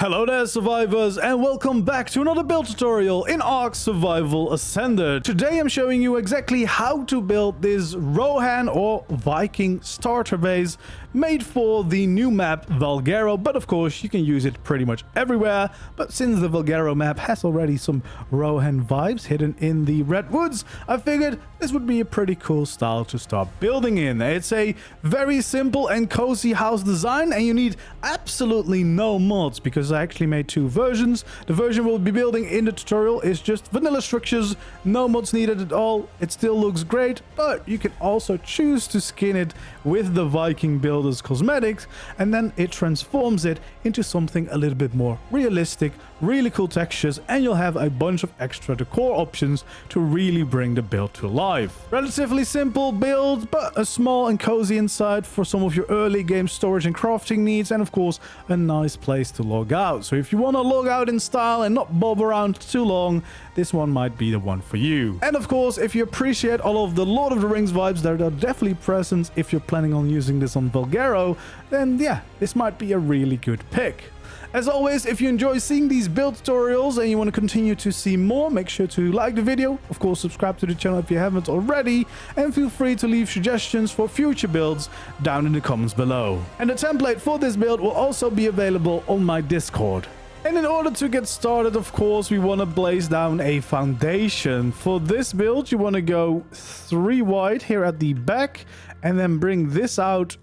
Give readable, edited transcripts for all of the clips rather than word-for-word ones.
Hello there survivors, and welcome back to another build tutorial in ARK Survival Ascended. Today I'm showing you exactly how to build this Rohan or Viking starter base made for the new map Valguero, but of course you can use it pretty much everywhere. But since the Valguero map has already some Rohan vibes hidden in the redwoods, I figured this would be a pretty cool style to start building in. It's a very simple and cozy house design, and you need absolutely no mods because I actually made two versions. The version we'll be building in the tutorial is just vanilla structures, no mods needed at all. It still looks great, but you can also choose to skin it with the Viking builder's cosmetics, and then it transforms it into something a little bit more realistic, really cool textures, and you'll have a bunch of extra decor options to really bring the build to life. Relatively simple build, but a small and cozy inside for some of your early game storage and crafting needs, and of course a nice place to log out. So if you want to log out in style and not bob around too long, this one might be the one for you. And of course, if you appreciate all of the Lord of the Rings vibes that are definitely present if you're planning on using this on Valguero, then yeah, this might be a really good pick. As always, if you enjoy seeing these build tutorials and you want to continue to see more, make sure to like the video, of course subscribe to the channel if you haven't already, and feel free to leave suggestions for future builds down in the comments below. And the template for this build will also be available on my Discord. And in order to get started, of course, we want to blaze down a foundation. For this build, you want to go 3 wide here at the back, and then bring this out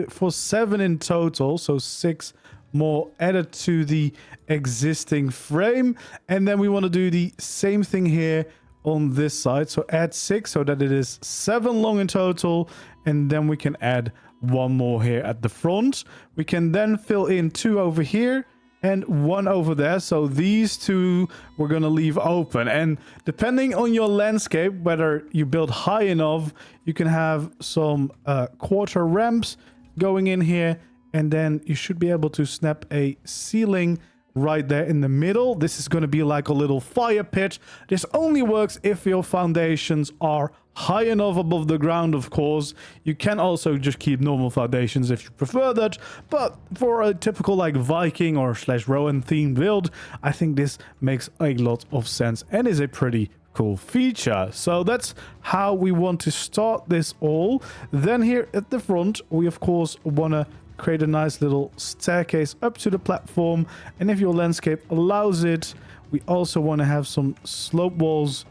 for 7 in total, so 6 more added to the existing frame. And then we want to do the same thing here on this side, so add 6 so that it is 7 long in total, and then we can add 1 more here at the front. We can then fill in 2 over here and 1 over there, so these 2 we're gonna leave open. And depending on your landscape, whether you build high enough, you can have some quarter ramps going in here, and then you should be able to snap a ceiling right there in the middle. This is going to be like a little fire pit. This only works if your foundations are high enough above the ground, of course. You can also just keep normal foundations if you prefer that, but for a typical like Viking or / Rohan themed build, I think this makes a lot of sense and is a pretty cool feature. So that's how we want to start this all. Then here at the front, we of course want to create a nice little staircase up to the platform, and if your landscape allows it, we also want to have some slope walls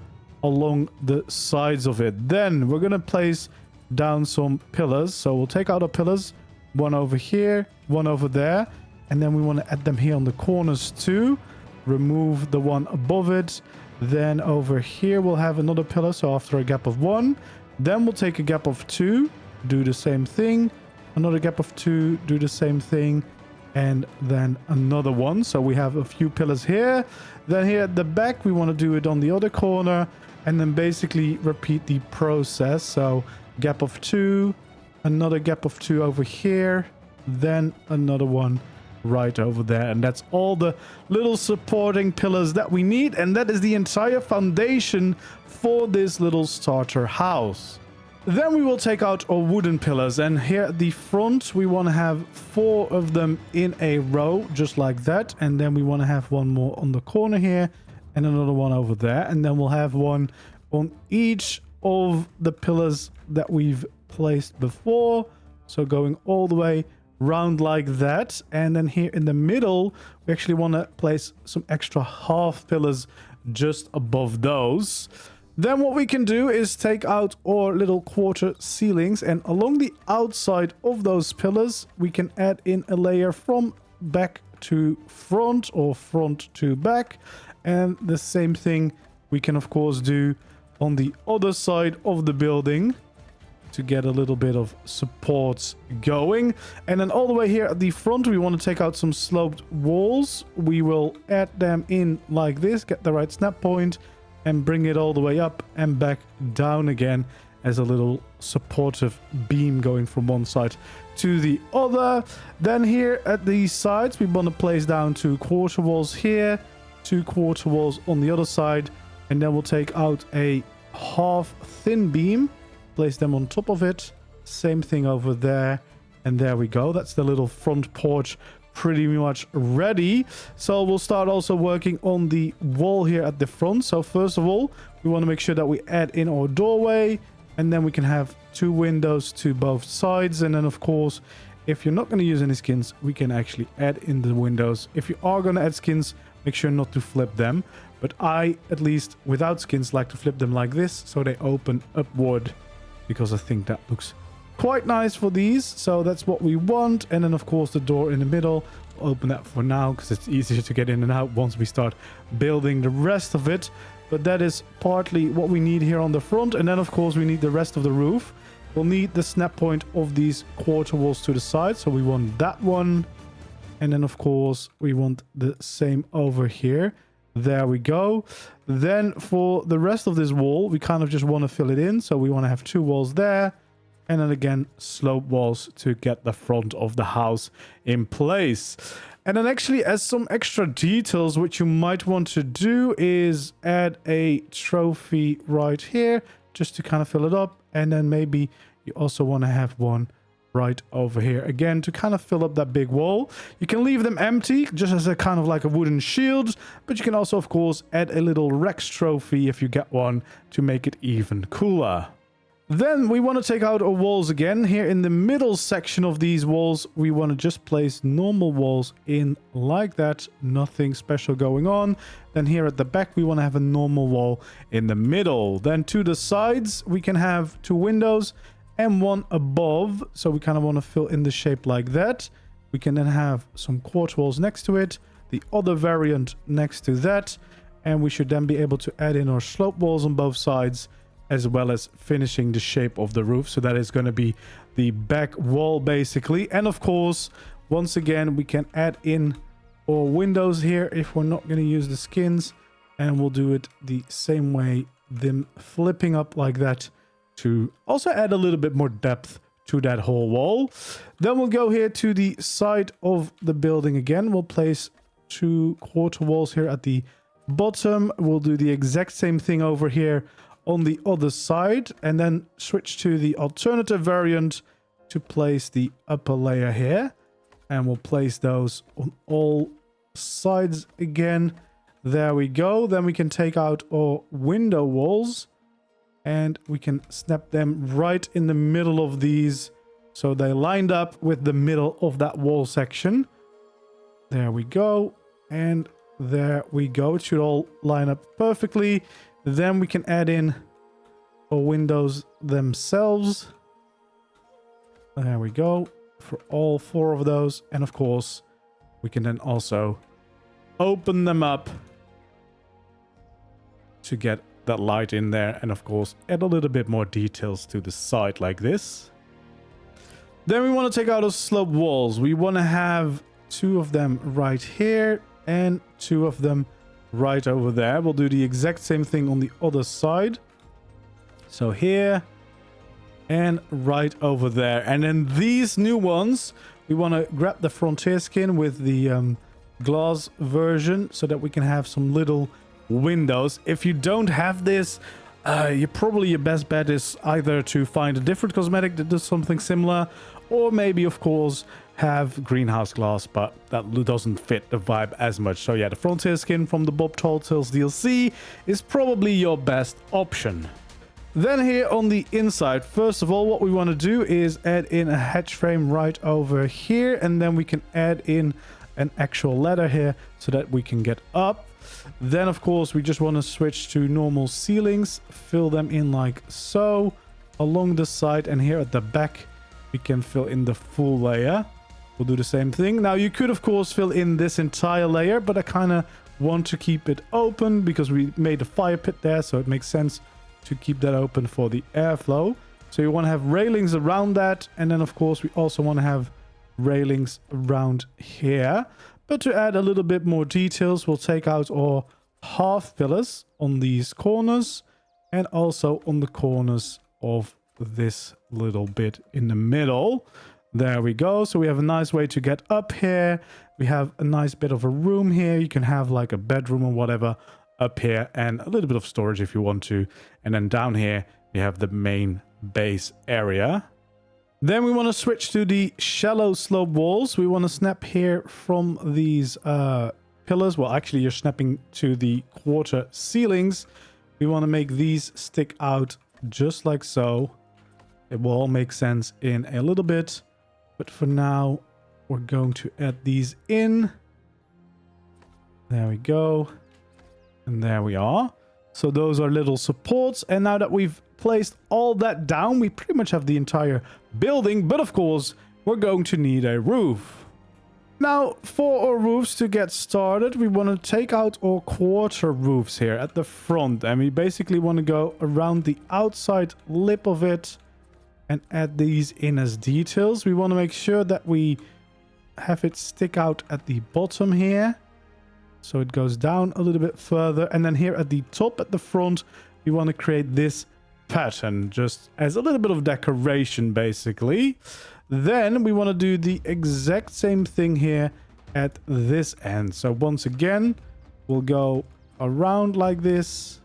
along the sides of it. Then we're going to place down some pillars, so we'll take out our pillars, 1 over here, 1 over there, and then we want to add them here on the corners too. Remove the one above it. Then over here we'll have another pillar, so after a gap of 1, then we'll take a gap of 2, do the same thing, another gap of 2, do the same thing, and then another one. So we have a few pillars here. Then here at the back, we want to do it on the other corner, and then basically repeat the process. So gap of 2, another gap of 2 over here, then another one right over there. And that's all the little supporting pillars that we need, and that is the entire foundation for this little starter house. Then we will take out our wooden pillars, and here at the front we want to have 4 of them in a row, just like that. And then we want to have 1 more on the corner here, and another one over there. And then we'll have 1 on each of the pillars that we've placed before. So going all the way round like that. And then here in the middle, we actually want to place some extra half pillars just above those. Then what we can do is take out our little quarter ceilings, and along the outside of those pillars, we can add in a layer from back to front or front to back. And the same thing we can of course do on the other side of the building to get a little bit of support going. And then all the way here at the front, we want to take out some sloped walls. We will add them in like this, get the right snap point, and bring it all the way up and back down again as a little supportive beam going from one side to the other. Then here at these sides, we want to place down 2 quarter walls here, 2 quarter walls on the other side, and then we'll take out a half thin beam, place them on top of it, same thing over there, and there we go. That's the little front porch pretty much ready. So we'll start also working on the wall here at the front. So first of all, we want to make sure that we add in our doorway, and then we can have 2 windows to both sides. And then of course, if you're not going to use any skins, we can actually add in the windows. If you are going to add skins, make sure not to flip them. But I, at least without skins, like to flip them like this, so they open upward, because I think that looks quite nice for these. So that's what we want. And then of course the door in the middle, we'll open that for now because it's easier to get in and out once we start building the rest of it. But that is partly what we need here on the front. And then of course we need the rest of the roof. We'll need the snap point of these quarter walls to the side, so we want that one. And then of course we want the same over here. There we go. Then for the rest of this wall, we kind of just want to fill it in. So we want to have 2 walls there. And then again, slope walls to get the front of the house in place. And then actually, as some extra details, what you might want to do is add a trophy right here, just to kind of fill it up. And then maybe you also want to have one right over here again to kind of fill up that big wall. You can leave them empty just as a kind of like a wooden shield, but you can also of course add a little Rex trophy if you get one to make it even cooler. Then we want to take out our walls again. Here in the middle section of these walls, we want to just place normal walls in like that. Nothing special going on. Then here at the back, we want to have a normal wall in the middle. Then to the sides, we can have 2 windows and 1 above. So we kind of want to fill in the shape like that. We can then have some quarter walls next to it. The other variant next to that. And we should then be able to add in our slope walls on both sides, as well as finishing the shape of the roof. So that is going to be the back wall basically. And of course, once again, we can add in our windows here if we're not going to use the skins. And we'll do it the same way, them flipping up like that to also add a little bit more depth to that whole wall. Then we'll go here to the side of the building again. We'll place 2 quarter walls here at the bottom. We'll do the exact same thing over here on the other side, and then switch to the alternative variant to place the upper layer here. And we'll place those on all sides again. There we go. Then we can take out our window walls and we can snap them right in the middle of these, so they lined up with the middle of that wall section. There we go. And there we go. It should all line up perfectly. Then we can add in our windows themselves. There we go. For all 4 of those. And of course, we can then also open them up to get that light in there. And of course, add a little bit more details to the side like this. Then we want to take out those slope walls. We want to have 2 of them right here and 2 of them right over there. We'll do the exact same thing on the other side. So here and right over there. And then these new ones, we want to grab the frontier skin with the glass version so that we can have some little windows. If you don't have this, your best bet is either to find a different cosmetic that does something similar, or maybe of course have greenhouse glass, but that doesn't fit the vibe as much. So yeah, the frontier skin from the Bob Tall Tales DLC is probably your best option. Then here on the inside, first of all, what we want to do is add in a hatch frame right over here, and then we can add in an actual ladder here so that we can get up. Then of course we just want to switch to normal ceilings, fill them in like so along the side, and here at the back we can fill in the full layer. We'll do the same thing. Now you could of course fill in this entire layer, but I kind of want to keep it open because we made a fire pit there, so it makes sense to keep that open for the airflow. So you want to have railings around that, and then of course we also want to have railings around here. But to add a little bit more details, we'll take out our half pillars on these corners and also on the corners of this little bit in the middle. There we go. So we have a nice way to get up here. We have a nice bit of a room here. You can have like a bedroom or whatever up here, and a little bit of storage if you want to. And then down here, you have the main base area. Then we want to switch to the shallow slope walls. We want to snap here from these pillars. Well, actually, you're snapping to the quarter ceilings. We want to make these stick out just like so. It will all make sense in a little bit. But for now, we're going to add these in. There we go. And there we are. So those are little supports. And now that we've placed all that down, we pretty much have the entire building. But of course, we're going to need a roof. Now, for our roofs to get started, we want to take out our quarter roofs here at the front. And we basically want to go around the outside lip of it and add these in as details. We want to make sure that we have it stick out at the bottom here. So it goes down a little bit further. And then here at the top at the front, we want to create this pattern just as a little bit of decoration, basically. Then we want to do the exact same thing here at this end. So once again, we'll go around like this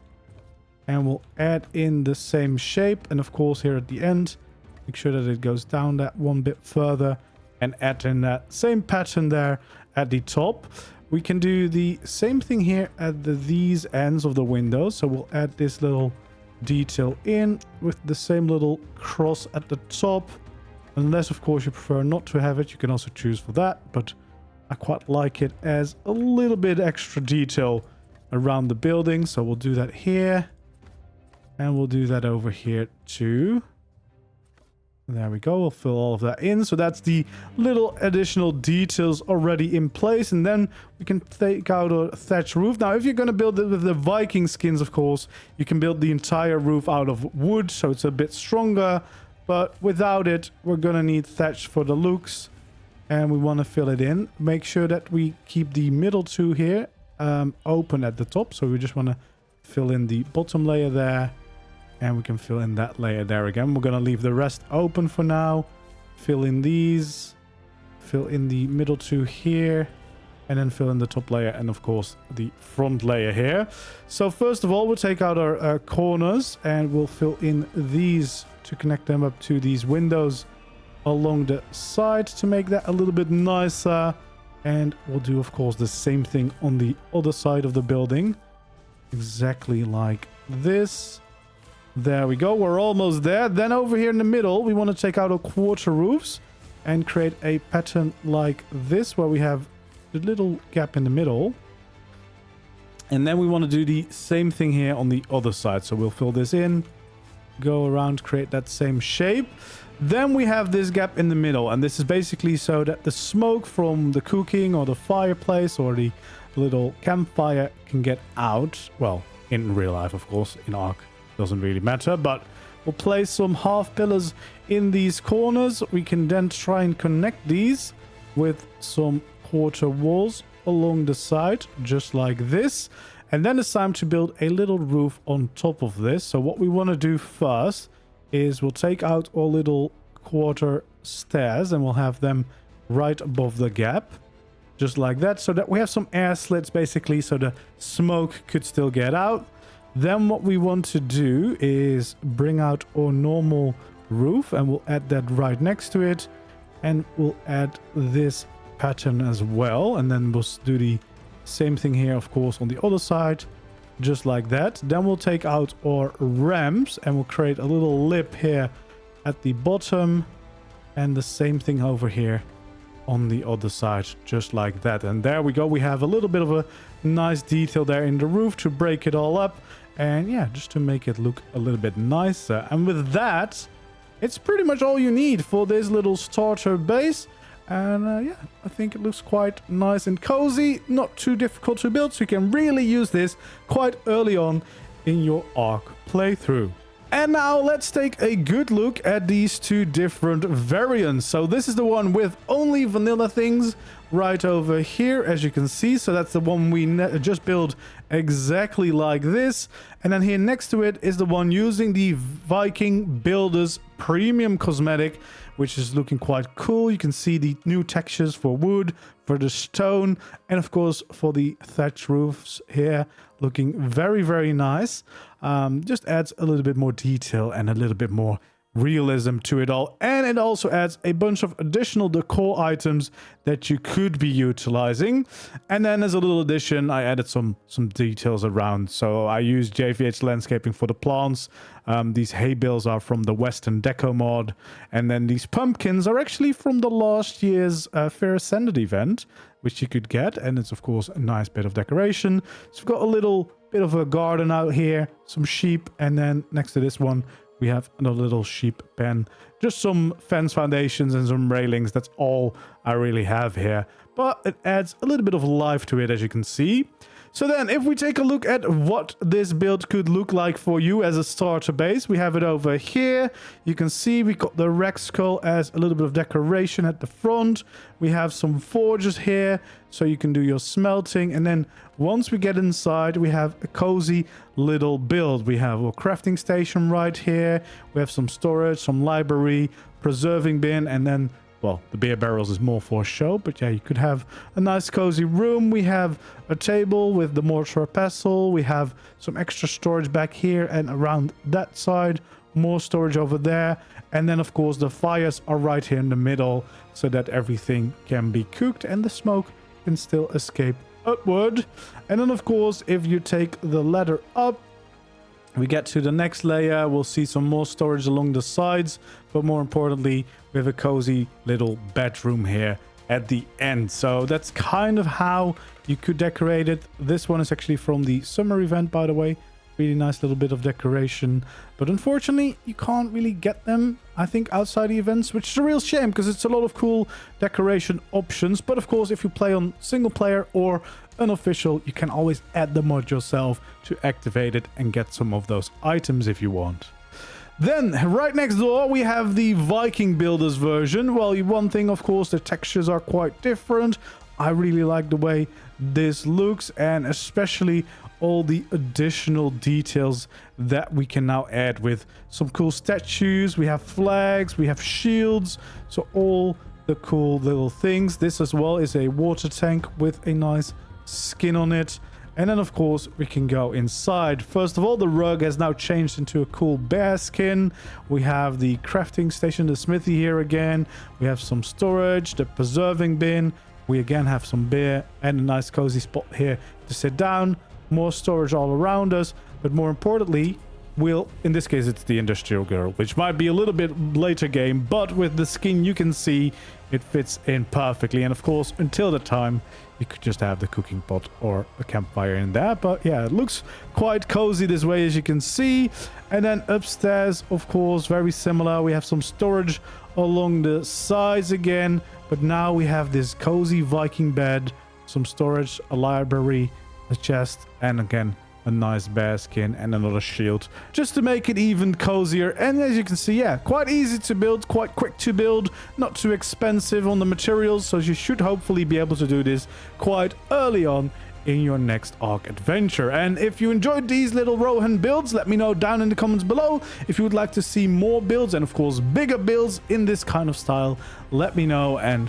and we'll add in the same shape. And of course, here at the end, make sure that it goes down that one bit further and add in that same pattern there at the top. We can do the same thing here at these ends of the windows. So we'll add this little detail in with the same little cross at the top. Unless, of course, you prefer not to have it, you can also choose for that. But I quite like it as a little bit extra detail around the building. So we'll do that here. And we'll do that over here too. There we go. We'll fill all of that in. So that's the little additional details already in place. And then we can take out a thatch roof. Now, if you're going to build it with the Viking skins, of course, you can build the entire roof out of wood. So it's a bit stronger. But without it, we're going to need thatch for the looks. And we want to fill it in. Make sure that we keep the middle two here open at the top. So we just want to fill in the bottom layer there. And we can fill in that layer there again. We're going to leave the rest open for now. Fill in these. Fill in the middle two here. And then fill in the top layer. And of course, the front layer here. So first of all, we'll take out our corners. And we'll fill in these to connect them up to these windows along the side to make that a little bit nicer. And we'll do, of course, the same thing on the other side of the building. Exactly like this. There we go. We're almost there. Then over here in the middle, we want to take out our quarter roofs and create a pattern like this, where we have the little gap in the middle. And then we want to do the same thing here on the other side. So we'll fill this in, go around, create that same shape. Then we have this gap in the middle. And this is basically so that the smoke from the cooking or the fireplace or the little campfire can get out. Well, in real life, of course, in ARK. Doesn't really matter, but we'll place some half pillars in these corners. We can then try and connect these with some quarter walls along the side, just like this. And then it's time to build a little roof on top of this. So what we want to do first is we'll take out our little quarter stairs and we'll have them right above the gap, just like that, so that we have some air slits basically, so the smoke could still get out. Then what we want to do is bring out our normal roof and we'll add that right next to it. And we'll add this pattern as well. And then we'll do the same thing here, of course, on the other side, just like that. Then we'll take out our ramps and we'll create a little lip here at the bottom. And the same thing over here on the other side, just like that. And there we go. We have a little bit of a nice detail there in the roof to break it all up. And yeah, just to make it look a little bit nicer. And with that, it's pretty much all you need for this little starter base. And yeah, I think it looks quite nice and cozy. Not too difficult to build, so you can really use this quite early on in your ARK playthrough. And now let's take a good look at these two different variants. So this is the one with only vanilla things right over here, as you can see. So that's the one we just built exactly like this. And then here next to it is the one using the Viking Builders Premium cosmetic, which is looking quite cool. You can see the new textures for wood, for the stone, and of course for the thatch roofs here, looking very, very nice. Just adds a little bit more detail and a little bit more realism to it all, and it also adds a bunch of additional decor items that you could be utilizing. And then as a little addition, I added some details around. So I used JVH landscaping for the plants. These hay bales are from the Western Deco mod, and then these pumpkins are actually from the last year's Fair Ascended event, which you could get, and it's of course a nice bit of decoration. So we've got a little bit of a garden out here, some sheep, and then next to this one we have another little sheep pen. Just some fence foundations and some railings. That's all I really have here. But it adds a little bit of life to it, as you can see. So then, if we take a look at what this build could look like for you as a starter base, we have it over here. You can see we got the Rex skull as a little bit of decoration at the front. We have some forges here, so you can do your smelting. And then once we get inside, we have a cozy little build. We have a crafting station right here. We have some storage, some library, preserving bin, and then, well, the beer barrels is more for show, but yeah, you could have a nice cozy room. We have a table with the mortar pestle. We have some extra storage back here and around that side. More storage over there. And then, of course, the fires are right here in the middle so that everything can be cooked and the smoke can still escape upward. And then, of course, if you take the ladder up, we get to the next layer. We'll see some more storage along the sides, but more importantly, we have a cozy little bedroom here at the end. So that's kind of how you could decorate it. This one is actually from the summer event, by the way. Really nice little bit of decoration, but unfortunately you can't really get them, I think, outside the events, which is a real shame because it's a lot of cool decoration options. But of course, if you play on single player or unofficial, you can always add the mod yourself to activate it and get some of those items if you want. Then right next door we have the Viking builders version. Well, one thing, of course, the textures are quite different. I really like the way this looks, and especially all the additional details that we can now add with some cool statues. We have flags, we have shields, so all the cool little things. This as well is a water tank with a nice skin on it. And then, of course, we can go inside. First of all, the rug has now changed into a cool bear skin. We have the crafting station, the smithy here again. We have some storage, the preserving bin. We again have some beer and a nice cozy spot here to sit down. More storage all around us, but more importantly, in this case it's the industrial girl, which might be a little bit later game, but with the skin you can see it fits in perfectly. And of course, until the time, you could just have the cooking pot or a campfire in there. But yeah, it looks quite cozy this way, as you can see. And then upstairs, of course, very similar. We have some storage along the sides again, but now we have this cozy Viking bed, some storage, a library, a chest, and again a nice bear skin and another shield, just to make it even cozier. And as you can see, yeah, quite easy to build, quite quick to build, not too expensive on the materials, so you should hopefully be able to do this quite early on in your next ARK adventure. And if you enjoyed these little Rohan builds, let me know down in the comments below. If you would like to see more builds and of course bigger builds in this kind of style, let me know, and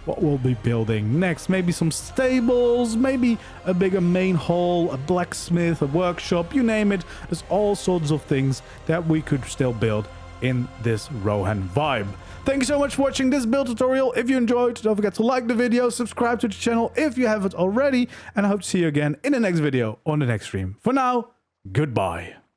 what we'll be building next. Maybe some stables, maybe a bigger main hall, a blacksmith, a workshop, you name it. There's all sorts of things that we could still build in this Rohan vibe. Thank you so much for watching this build tutorial. If you enjoyed, don't forget to like the video, subscribe to the channel if you haven't already, and I hope to see you again in the next video on the next stream. For now, goodbye.